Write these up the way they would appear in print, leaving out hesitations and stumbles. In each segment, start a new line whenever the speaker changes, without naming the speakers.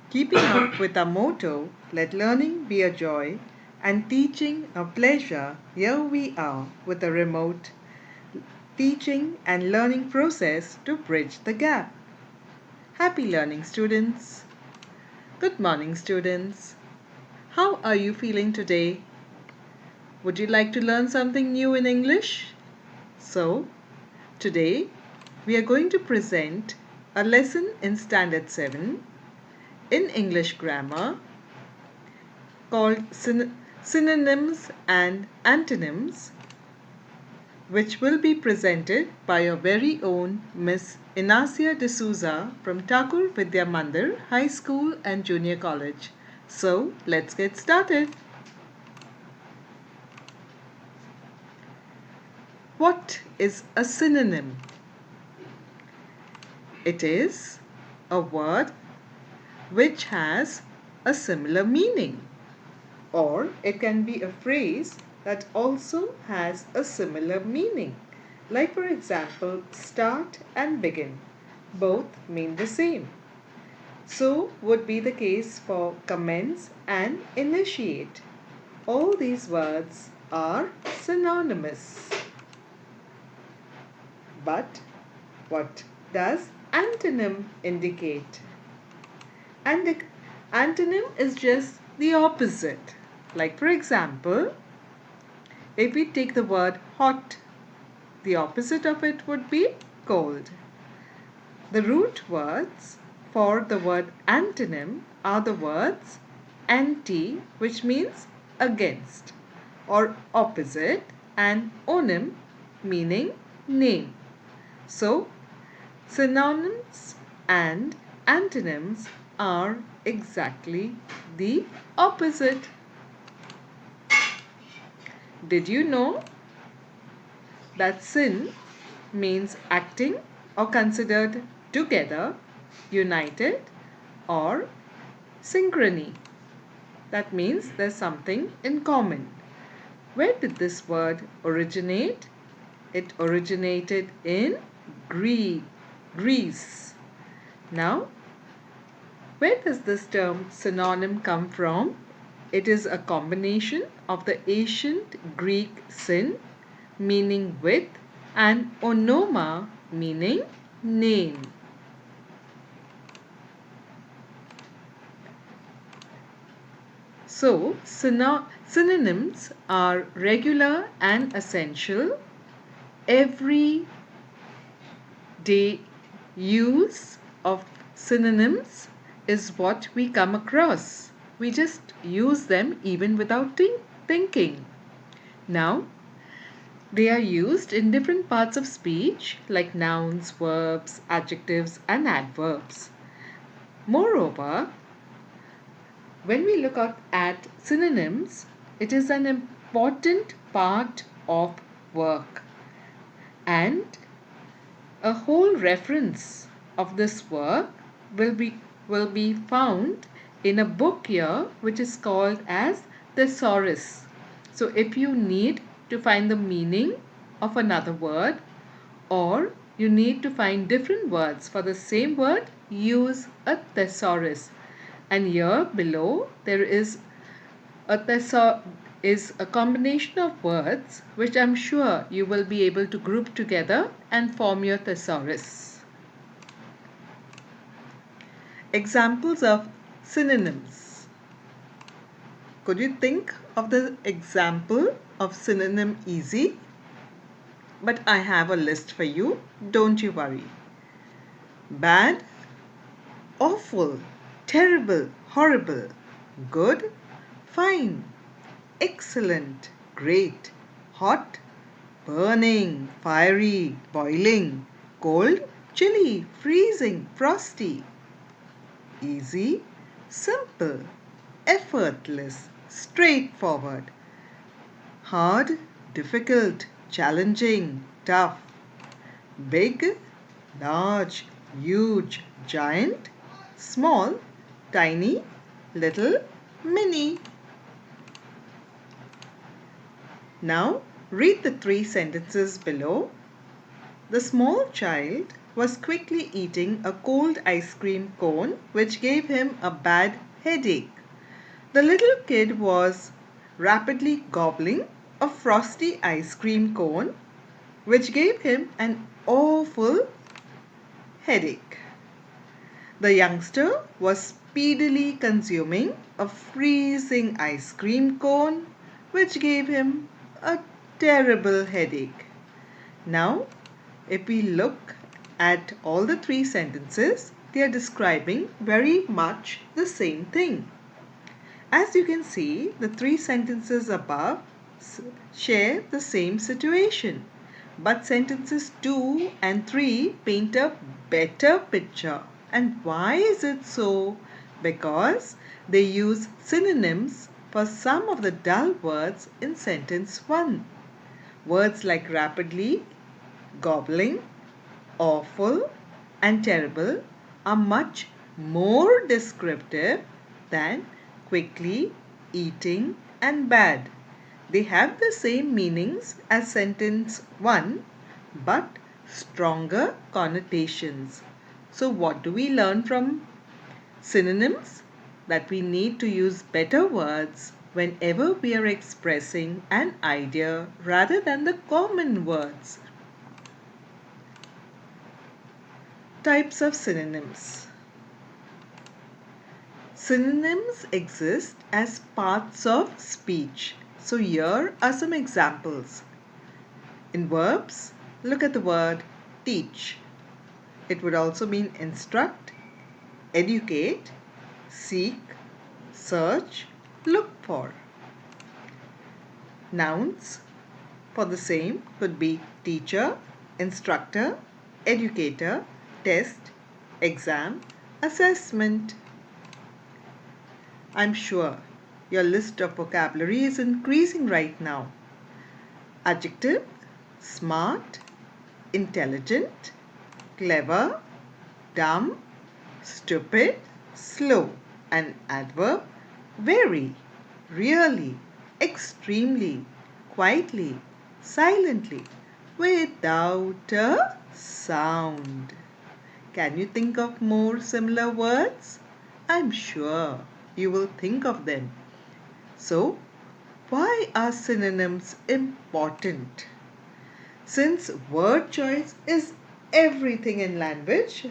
Keeping up with our motto, let learning be a joy and teaching a pleasure, here we are with a remote teaching and learning process to bridge the gap. Happy learning, students! Good morning, students! How are you feeling today? Would you like to learn something new in English? So, today we are going to present a lesson in Standard 7 in English grammar called Synonyms and Antonyms, which will be presented by your very own Ms.Inacia Dsouza from Thakur Vidya Mandir High School and Junior College. So, let's get started. What is a synonym? It is a word which has a similar meaning, or it can be a phrase that also has a similar meaning. Like, for example, start and begin. Both mean the same. So would be the case for commence and initiate. All these words are synonymous. But what does antonym indicate? And the antonym is just the opposite. Like, for example, if we take the word hot, the opposite of it would be cold. The root words for the word antonym are the words anti, which means against or opposite, and onym, meaning name. So, synonyms and antonyms are exactly the opposite. Did you know that syn means acting or considered together, united, or synchrony? That means there's something in common. Where did this word originate? It originated in Greece. Now, where does this term synonym come from? It is a combination of the ancient Greek syn, meaning with, and onoma, meaning name. So, synonyms are regular and essential everyday use of synonyms is what we come across. We just use them even without thinking. Now, they are used in different parts of speech like nouns, verbs, adjectives, and adverbs. Moreover, when we look at synonyms, it is an important part of work, and a whole reference of this work will be found in a book here which is called as thesaurus. So if you need to find the meaning of another word, or you need to find different words for the same word, use a thesaurus. And here below there is a combination of words which I'm sure you will be able to group together and form your thesaurus. Examples of synonyms. Could you think of the example of synonym easy? But I have a list for you, don't you worry. Bad, awful, terrible, horrible, good, fine, excellent, great, hot, burning, fiery, boiling, cold, chilly, freezing, frosty, easy, simple, effortless, straightforward, hard, difficult, challenging, tough, big, large, huge, giant, small, tiny, little, mini. Now read the 3 sentences below. The small child was quickly eating a cold ice cream cone which gave him a bad headache. The little kid was rapidly gobbling a frosty ice cream cone which gave him an awful headache. The youngster was speedily consuming a freezing ice cream cone which gave him a terrible headache. Now, if we look at all the three sentences, they are describing very much the same thing. As you can see, the three sentences above share the same situation. But sentences 2 and 3 paint a better picture. And why is it so? Because they use synonyms for some of the dull words in sentence 1. Words like rapidly, gobbling, awful, and terrible are much more descriptive than quickly, eating, and bad. They have the same meanings as sentence 1 but stronger connotations. So what do we learn from synonyms? That we need to use better words whenever we are expressing an idea rather than the common words. Types of synonyms. Synonyms exist as parts of speech. So here are some examples. In verbs, look at the word teach. It would also mean instruct, educate, seek, search, look for. Nouns for the same could be teacher, instructor, educator, test, exam, assessment. I'm sure your list of vocabulary is increasing right now. Adjective, smart, intelligent, clever, dumb, stupid, slow. And adverb, very, really, extremely, quietly, silently, without a sound. Can you think of more similar words? I'm sure you will think of them. So, why are synonyms important? Since word choice is everything in language,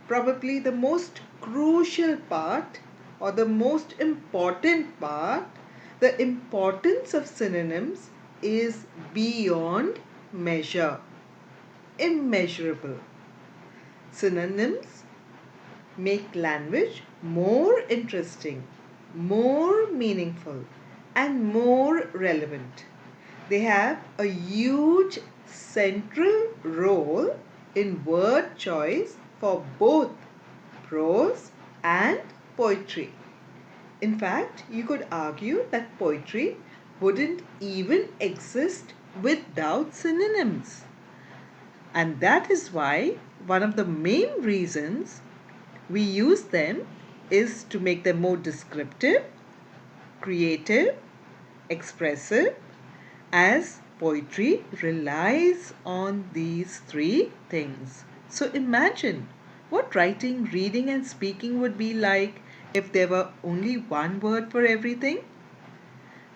probably the most crucial part or the most important part, the importance of synonyms is beyond measure, immeasurable. Synonyms make language more interesting, more meaningful, and more relevant. They have a huge central role in word choice for both prose and poetry. In fact, you could argue that poetry wouldn't even exist without synonyms. And that is why one of the main reasons we use them is to make them more descriptive, creative, expressive, as poetry relies on these three things. So imagine what writing, reading, and speaking would be like if there were only one word for everything.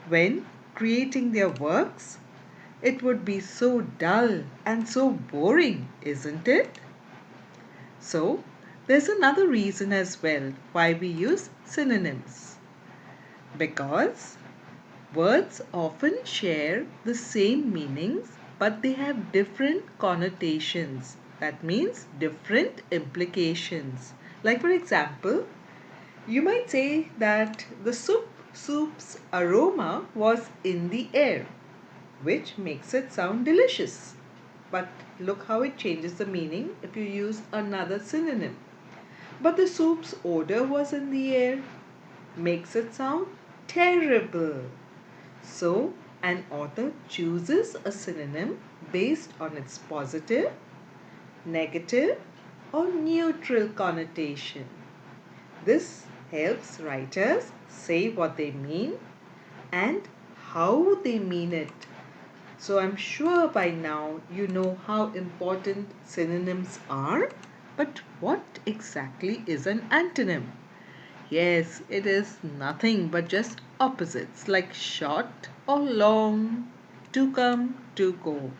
When creating their works, it would be so dull and so boring, isn't it? So, there's another reason as well why we use synonyms. Because words often share the same meanings but they have different connotations. That means different implications. Like for example, you might say that the soup's aroma was in the air, which makes it sound delicious. But look how it changes the meaning if you use another synonym. But the soup's odor was in the air, makes it sound terrible. So, an author chooses a synonym based on its positive, negative, or neutral connotation. This helps writers say what they mean and how they mean it So I'm sure by now you know how important synonyms are. But what exactly is an antonym? Yes, it is nothing but just opposites like short or long, to come, to go.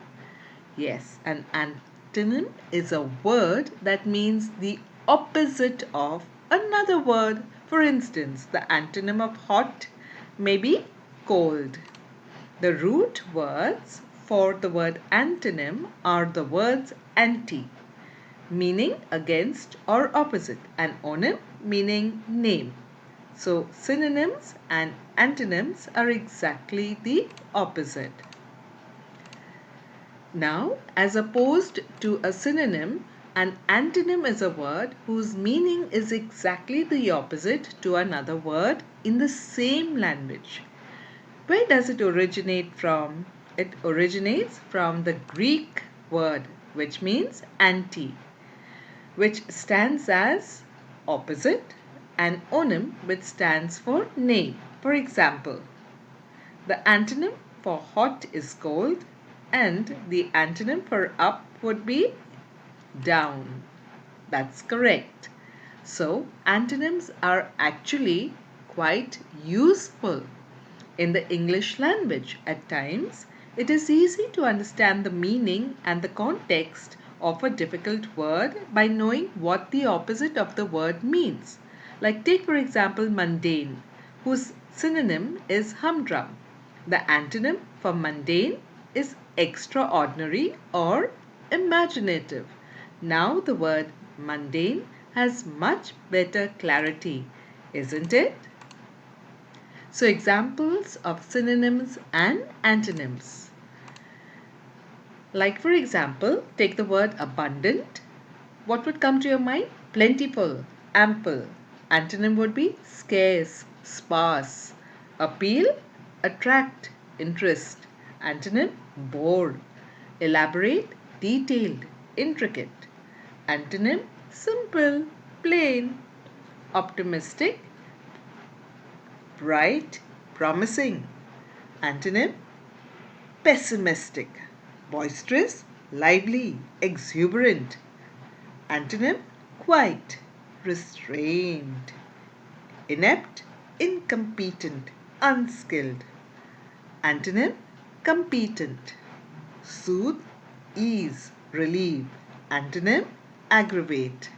Yes, an antonym is a word that means the opposite of another word. For instance, the antonym of hot may be cold. The root words for the word antonym are the words anti, meaning against or opposite, and onym, meaning name. So synonyms and antonyms are exactly the opposite. Now, as opposed to a synonym, an antonym is a word whose meaning is exactly the opposite to another word in the same language. Where does it originate from? It originates from the Greek word which means anti, which stands as opposite, and onym, which stands for name. For example, the antonym for hot is cold, and the antonym for up would be down. That's correct. So, antonyms are actually quite useful in the English language. At times, it is easy to understand the meaning and the context of a difficult word by knowing what the opposite of the word means. Like, take for example, mundane, whose synonym is humdrum. The antonym for mundane is extraordinary or imaginative. Now, the word mundane has much better clarity, isn't it? So examples of synonyms and antonyms. Like for example, take the word abundant. What would come to your mind? Plentiful, ample. Antonym would be scarce, sparse. Appeal, attract, interest. Antonym, bore. Elaborate, detailed, intricate. Antonym, simple, plain. Optimistic, bright, promising. Antonym, pessimistic, boisterous, lively, exuberant. Antonym, quiet, restrained. Inept, incompetent, unskilled. Antonym, competent, soothe, ease, relieve. Antonym, aggravate.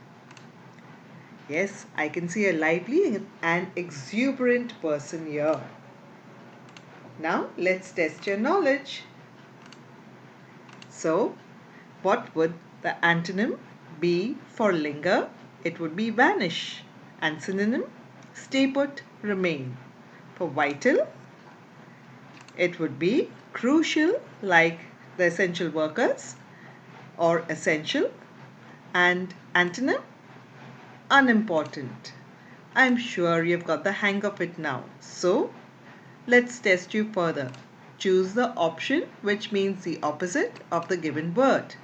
Yes, I can see a lively and exuberant person here. Now let's test your knowledge. So, what would the antonym be for linger? It would be vanish. And synonym, stay put, remain. For vital, it would be crucial, like the essential workers, or essential. And antonym, unimportant. I'm sure you've got the hang of it now. So, let's test you further. Choose the option which means the opposite of the given word.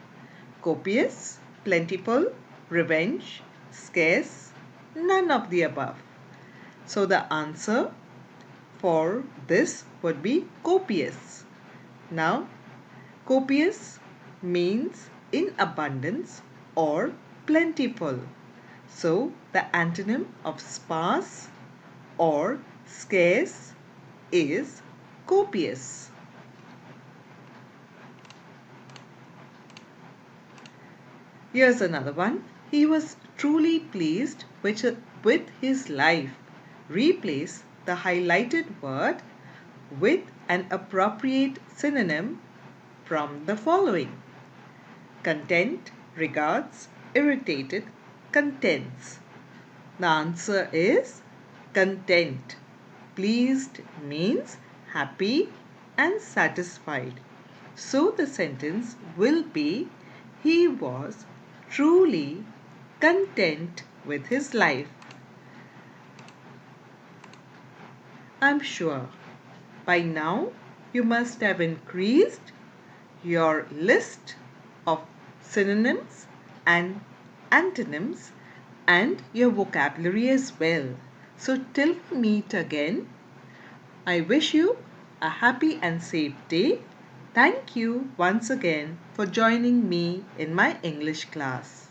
Copious, plentiful, revenge, scarce, none of the above. So the answer for this would be copious. Now, copious means in abundance or plentiful. So the antonym of sparse or scarce is copious. Here's another one. He was truly pleased with his life. Replace the highlighted word with an appropriate synonym from the following: content, regards, irritated, contents. The answer is content. Pleased means happy and satisfied. So the sentence will be, he was truly content with his life. I'm sure by now you must have increased your list of synonyms and antonyms and your vocabulary as well. So till we meet again, I wish you a happy and safe day. Thank you once again for joining me in my English class.